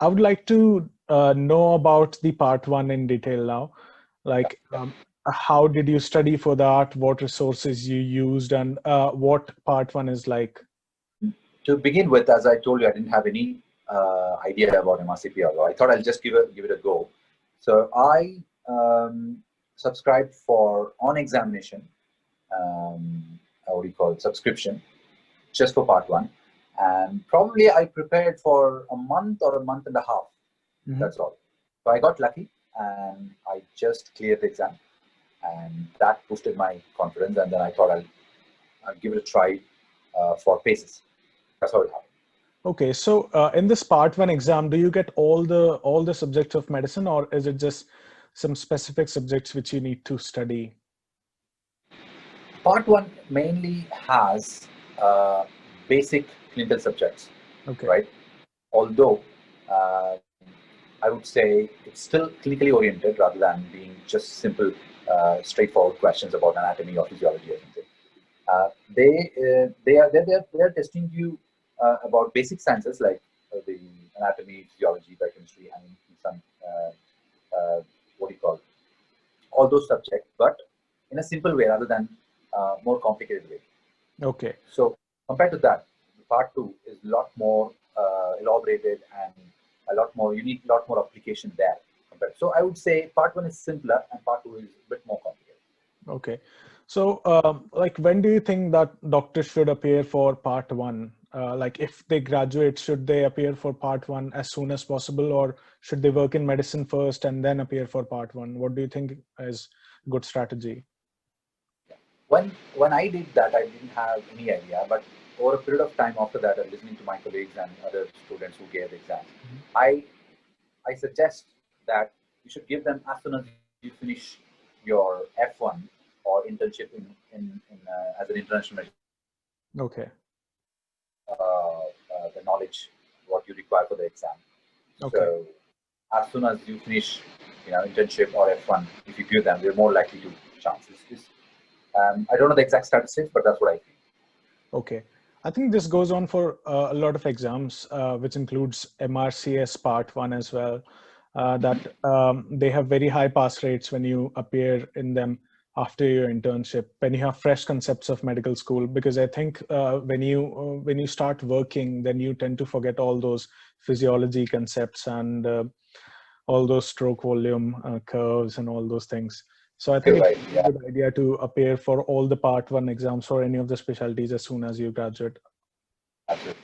I would like to know about the part one in detail now. Yeah, Like, yeah. how did you study for that? What resources you used, and what part one is like? To begin with, as I told you, I didn't have any idea about MRCP, although I thought I'll just give it a go. So I subscribed for on examination, what do you call it, subscription, just for part one, and probably I prepared for a month or a month and a half. Mhm. That's all. So I got lucky, and I just cleared the exam, and that boosted my confidence. And then I thought I'll give it a try for PACES. That's how it happened. Okay, so in this part one exam, do you get all the subjects of medicine, or is it just some specific subjects which you need to study? Part one mainly has basic clinical subjects, Okay. right? Although uh, I would say it's still clinically oriented rather than being just simple, straightforward questions about anatomy or physiology or something. They are testing you about basic sciences like the anatomy, physiology, biochemistry, and some what do you call all those subjects, but in a simple way rather than more complicated way. Okay. So compared to that, part two is a lot more elaborated and a lot more. You need a lot more application there. Compared. So I would say part one is simpler and part two is a bit more complicated. Okay. So, like, when do you think that doctors should appear for part one? Like, if they graduate, should they appear for part one as soon as possible, or should they work in medicine first and then appear for part one? What do you think is good strategy? When I did that, I didn't have any idea, but over a period of time after that, and listening to my colleagues and other students who gave exams, Mhm. I I suggest that you should give them as soon as you finish your F1 or internship as an international Okay. the knowledge what you require for the exam. Okay. So as soon as you finish, internship or F1, if you give them, they're more likely to chance. I don't know the exact statistics, but that's what I think. Okay. I think this goes on for a lot of exams, which includes MRCS part one as well, that they have very high pass rates when you appear in them after your internship, when you have fresh concepts of medical school, because I think when you start working, then you tend to forget all those physiology concepts and all those stroke volume curves and all those things. So I think You're it's right. a very Yeah, good idea to appear for all the part one exams for any of the specialties as soon as you graduate. absolutely.